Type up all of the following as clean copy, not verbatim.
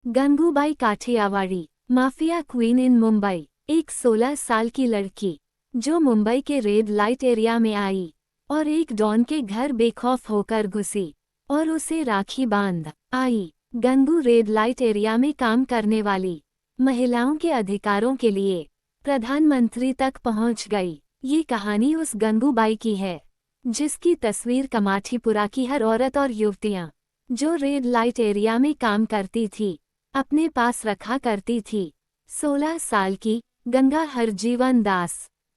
Gangubai Kathiawadi, mafia queen in Mumbai. एक 16 साल की लड़की जो मुंबई के रेड लाइट एरिया में आई और एक डॉन के घर बेखौफ होकर घुसी और उसे राखी बांध आई। गंगू रेड लाइट एरिया में काम करने वाली महिलाओं के अधिकारों के लिए प्रधानमंत्री तक पहुंच गई। ये कहानी उस गंगूबाई की है जिसकी तस्वीर कमाठीपुरा की हर औरत और युवतियां जो रेड लाइट एरिया में काम करती थी अपने पास रखा करती थी। 16 साल की गंगा हरजीवन दास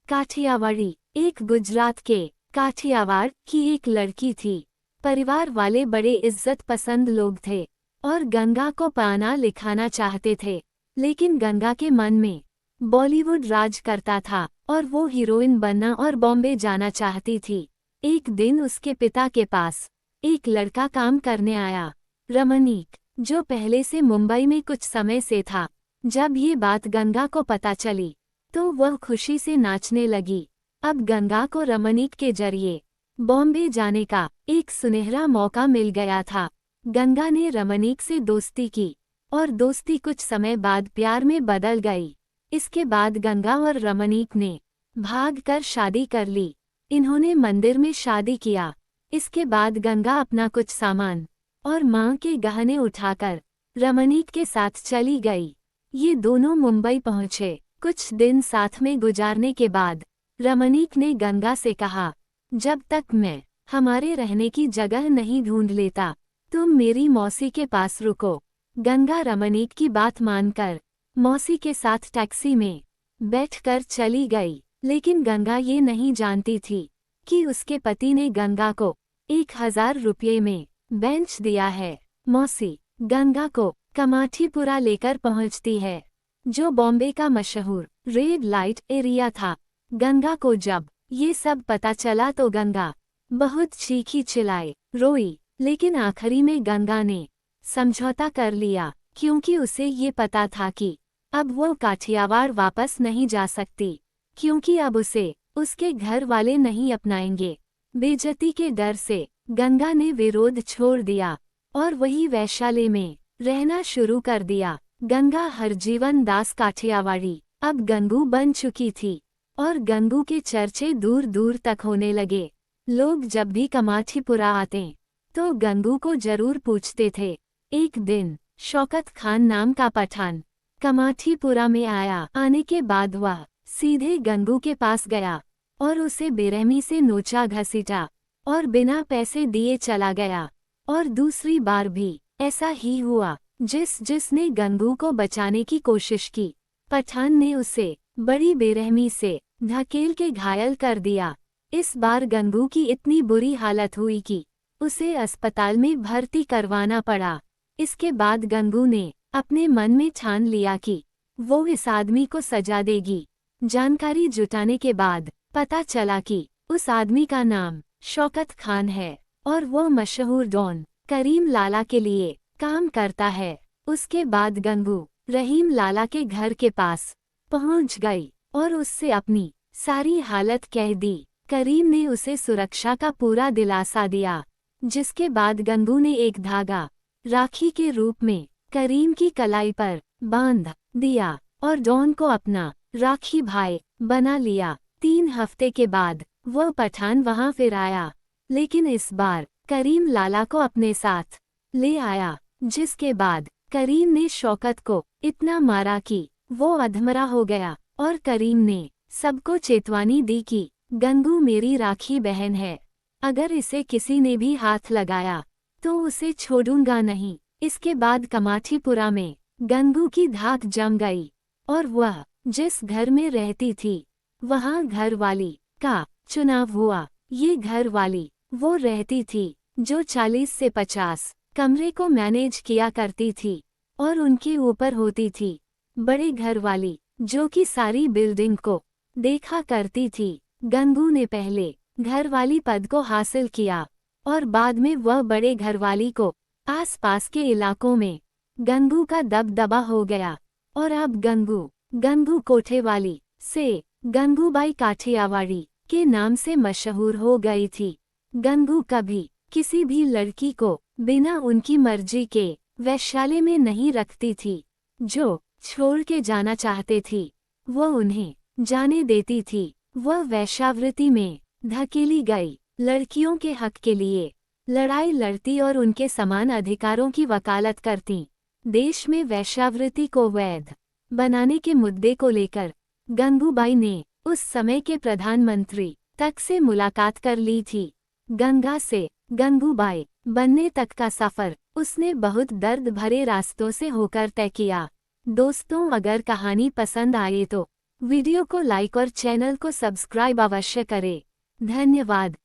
काठियावाड़ी एक गुजरात के काठियावाड़ की एक लड़की थी। परिवार वाले बड़े इज्जत पसंद लोग थे और गंगा को पढ़ना लिखाना चाहते थे, लेकिन गंगा के मन में बॉलीवुड राज करता था और वो हीरोइन बनना और बॉम्बे जाना चाहती थी। एक दिन उसके पिता के पास एक लड़का काम करने आया, रमनीक, जो पहले से मुंबई में कुछ समय से था। जब ये बात गंगा को पता चली तो वह खुशी से नाचने लगी। अब गंगा को रमनीक के जरिए बॉम्बे जाने का एक सुनहरा मौका मिल गया था। गंगा ने रमनीक से दोस्ती की और दोस्ती कुछ समय बाद प्यार में बदल गई। इसके बाद गंगा और रमनीक ने भागकर शादी कर ली। इन्होंने मंदिर में शादी किया। इसके बाद गंगा अपना कुछ सामान और मां के गहने उठाकर रमनीक के साथ चली गई। ये दोनों मुंबई पहुंचे। कुछ दिन साथ में गुजारने के बाद रमनीक ने गंगा से कहा, जब तक मैं हमारे रहने की जगह नहीं ढूंढ लेता तुम मेरी मौसी के पास रुको। गंगा रमनीक की बात मानकर मौसी के साथ टैक्सी में बैठकर चली गई, लेकिन गंगा ये नहीं जानती थी कि उसके पति ने गंगा को 1000 रुपये में बेंच दिया है। मौसी गंगा को कमाठीपुरा लेकर पहुंचती है, जो बॉम्बे का मशहूर रेड लाइट एरिया था। गंगा को जब ये सब पता चला तो गंगा बहुत चीखी चिल्लाई, रोई, लेकिन आखिरी में गंगा ने समझौता कर लिया क्योंकि उसे ये पता था कि अब वो काठियावाड़ वापस नहीं जा सकती, क्योंकि अब उसे उसके घर वाले नहीं अपनाएंगे। बेइज्जती के डर से गंगा ने विरोध छोड़ दिया और वही वैशाली में रहना शुरू कर दिया। गंगा हरजीवन दास काठियावाड़ी अब गंगू बन चुकी थी और गंगू के चर्चे दूर दूर तक होने लगे। लोग जब भी कमाठीपुरा आते तो गंगू को जरूर पूछते थे। एक दिन शौकत खान नाम का पठान कमाठीपुरा में आया। आने के बाद वह सीधे गंगू के पास गया और उसे बेरहमी से नोचा घसीटा और बिना पैसे दिए चला गया। और दूसरी बार भी ऐसा ही हुआ। जिसने गंगू को बचाने की कोशिश की, पठान ने उसे बड़ी बेरहमी से धकेल के घायल कर दिया। इस बार गंगू की इतनी बुरी हालत हुई कि उसे अस्पताल में भर्ती करवाना पड़ा। इसके बाद गंगू ने अपने मन में ठान लिया कि वो इस आदमी को सजा देगी। जानकारी जुटाने के बाद पता चला कि उस आदमी का नाम शौकत खान है और वो मशहूर डॉन करीम लाला के लिए काम करता है। उसके बाद गंगू रहीम लाला के घर के पास पहुंच गई और उससे अपनी सारी हालत कह दी। करीम ने उसे सुरक्षा का पूरा दिलासा दिया, जिसके बाद गंगू ने एक धागा राखी के रूप में करीम की कलाई पर बांध दिया और डॉन को अपना राखी भाई बना लिया। 3 हफ्ते के बाद वह पठान वहां फिर आया, लेकिन इस बार करीम लाला को अपने साथ ले आया। जिसके बाद करीम ने शौकत को इतना मारा कि वो अधमरा हो गया और करीम ने सबको चेतावनी दी कि गंगू मेरी राखी बहन है, अगर इसे किसी ने भी हाथ लगाया तो उसे छोड़ूंगा नहीं। इसके बाद कमाठीपुरा में गंगू की धाक जम गई और वह जिस घर में रहती थी वहां घरवाली का चुनाव हुआ। ये घरवाली वो रहती थी जो 40 से 50 कमरे को मैनेज किया करती थी और उनके ऊपर होती थी बड़े घरवाली जो कि सारी बिल्डिंग को देखा करती थी। गंगू ने पहले घरवाली पद को हासिल किया और बाद में वह बड़े घरवाली को आसपास के इलाकों में गंगू का दबदबा हो गया और अब गंगू कोठेवाली से गंगूबाई काठियावाड़ी के नाम से मशहूर हो गई थी। गंगू कभी किसी भी लड़की को बिना उनकी मर्जी के वैश्यालय में नहीं रखती थी। जो छोड़ के जाना चाहते थी वो उन्हें जाने देती थी। वह वैश्यावृत्ति में धकेली गई। लड़कियों के हक के लिए लड़ाई लड़ती और उनके समान अधिकारों की वकालत करती। देश में वैश्यावृत्ति को वैध बनाने के मुद्दे को लेकर गंगूबाई ने उस समय के प्रधानमंत्री तक से मुलाकात कर ली थी। गंगा से गंगूबाई बनने तक का सफर उसने बहुत दर्द भरे रास्तों से होकर तय किया। दोस्तों, अगर कहानी पसंद आए तो वीडियो को लाइक और चैनल को सब्सक्राइब अवश्य करें। धन्यवाद।